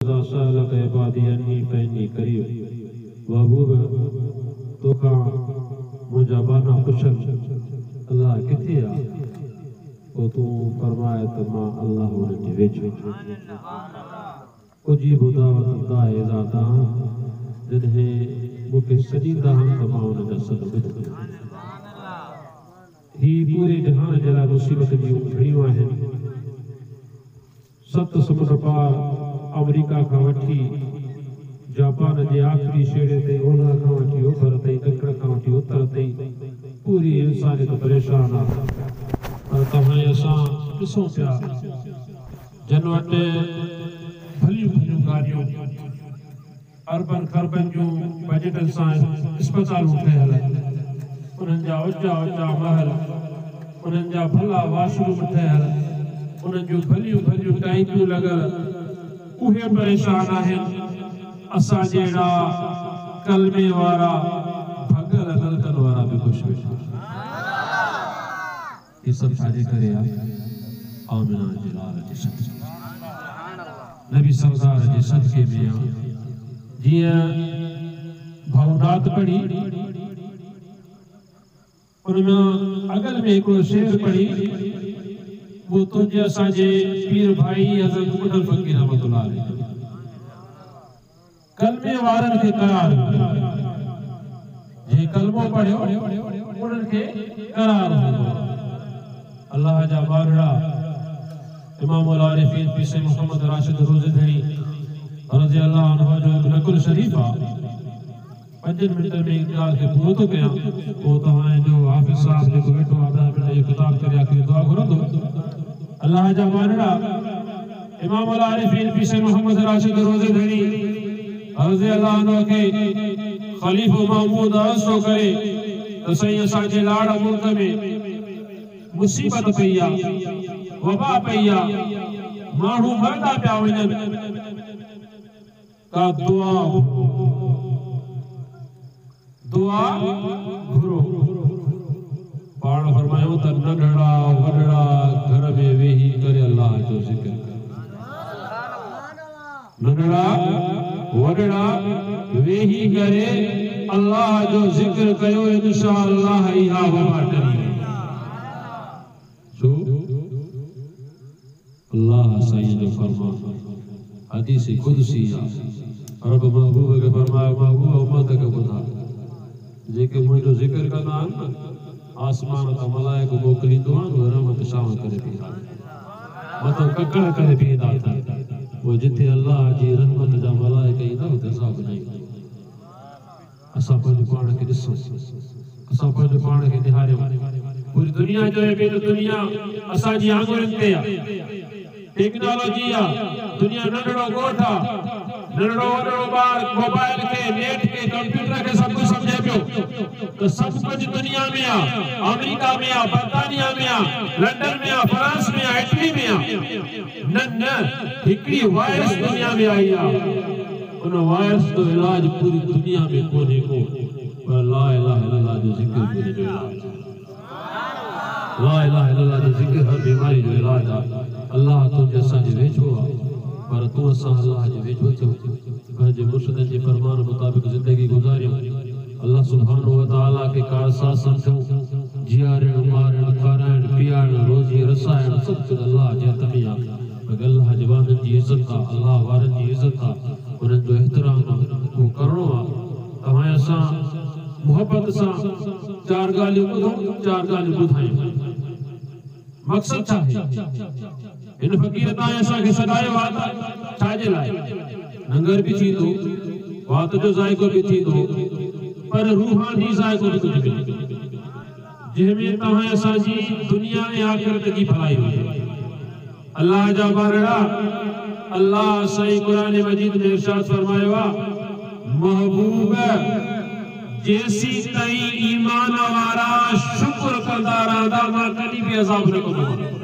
सअलक इबादी अन्नी फइन्नी करीब महबूब तोखां मुंहिंजा बाना पुछन अल्लाह किथे आहे पोइ तूं फरमाए त मां अल्लाह हुन जे वेझो उजीब दावत दाए इज़ा दां जॾहिं मूंखे सॾींदा आहिनि त मां हुन जा सॾ ॿुधंदो ही पूरे जहान जे लाइ मुसीबत जूं घड़ियूं आहिनि 7 समुंड पार अमेरिका खां वठी जापान जे आख़िरी छेड़े ते ओलह खां वठी ओभर ताईं ॾखण खां वठी उत्तर ताईं पूरी इंसानियत परेशान आहे पर तव्हां असां ॾिसूं पिया जन वटि भलियूं भलियूं गाॾियूं अरबन खरबन जूं बजटनि सां अस्पतालूं ठहियल उन्हनि जा ऊचा ऊचा महल उन्हनि जा भला वाशरूम ठहियल उन्हनि जूं भलियूं भलियूं टांकियूं लॻल उहे परेशान आहिनि असां जहिड़ा कलमे वारा भगल नलकनि वारा बि ख़ुशि वेठा ये सब छाजे करे आमिना जे लाल जे सदके नबी सरदार जे सदके में जीअं भवनात पढ़ी उनमें अगल में हिकिड़ो शेर पढ़ी वो तुझे असांजे पीर भाई हज़रत बुढ़ल फ़कीर रहमतुल्लाह अलैह कलमे वारनि खे करार जे कलमो पढ़ियो उन्हनि खे करार अल्लाह जा बारड़ा इमामुल आरिफीन पीसे मोहम्मद राशिद रोज़ेधड़ी रज़ी अल्लाह अन्हु जो नकुल शरीफ आहे 5 मिनट में एक ॻाल्हि खे पूरो थो कयां पोइ तव्हांजो हाफ़िज़ साहब जेको वेठो आहे 10 मिनट जो ख़िताब करे आख़िरी दुआ घुरंदो अल्लाह जा बारड़ा इमामुल आरिफीन पीसे मोहम्मद राशिद रोज़ेधड़ी रज़ी अल्लाह अन्हु के ख़लीफ़ो महमूद अर्ज़ थो करे त साईं असांजे लाड़ मुल्क में मुसीबत पई आहे वबा पई आहे माण्हू मरंदा पिया वञनि का दुआ घुरो पाण फरमायो त नंढड़ा वॾड़ा घर में वेही करे अल्लाह जो ज़िक्र नंढड़ा वॾड़ा वेही करे अल्लाह जो ज़िक्र कयो इंशाअल्लाह इहा वबा टली छो अल्लाह साईं जो फरमान हदीस कुदसी रब महबूब के फरमायो महबूब उम्मत के ॿुधा जेके मुंहिंजो ज़िक्र कंदा आहिनि न आसमान तां मलाइको मोकिलींदो आहे उहे रहमत शाम करे बीहंदा मथां ककड़ करे बीहंदा वो जिथे अल्लाह जी रहमत जा मलाइका ईंदा उते हिसाब न ईंदो असां पंहिंजो पाण खे ॾिसूं असां पंहिंजो पाण खे निहारियूं पूरी दुनिया जो है तो दुनिया असांजी आंगुरनि ते आहे टेक्नोलॉजी आहे दुनिया नंढड़ो ॻोठ आहे नंढड़ो वॾड़ो ॿार मोबाइल के नेट के कंप्यूटर के सब कुछ समझे पियो तो सब कुछ दुनिया में आहे अमेरिका में आहे बर्तानिया में आहे लंडन में आहे फ्रांस में आहे इटली में आहे न हिकिड़ी वायरस दुनिया में आई आहे उन वायरस जो इलाज पूरी दुनिया में कोन्हे को पर ला इलाहा इल्लल्लाह जो ज़िक्र पूरी जो इलाज ला इलाहा इल्लल्लाह जो ज़िक्र हर बीमारी जो इलाज आहे अल्लाह तुझे असांजे वेझो आहे पर तूं असां अल्लाह जे वेझो थियो पंहिंजे मुर्शिदनि जे फरमान मुताबिक़ ज़िंदगी गुज़ारियूं अल्लाह सुब्हानहु व तआला खे कारसाज़ सम्झूं जियारणु मारणु खाराइणु पीआरणु रोज़ी रसाइणु सभु कुझु अल्लाह जे हथ में आहे अल्लाह जे वारनि जी इज़त आहे अल्लाह वारनि जी इज़त आहे उन्हनि जो एहतराम आहे उहो करिणो आहे तव्हां असां मोहबत सां 4 ॻाल्हियूं ॿुधूं 4 ॻाल्हियूं ॿुधायूं मक़सद छा आहे इन फ़कीर ताईं असांखे सदायो आहे छाजे लाइ लंगर बि थींदो वात जो ज़ाइक़ो बि थींदो पर रूहानी ज़ाइक़ो बि कुझु मिलंदो जंहिंमें तव्हां असांजी दुनिया ऐं आख़िरत जी भलाई हुजे अल्लाह जा बारड़ा अल्लाह साईं क़ुरान मजीद में इरशाद फरमायो आहे महबूब जेसी ताईं ईमान वारा शुक्र कंदा रहंदा मां कॾहिं बि अज़ाब न कंदो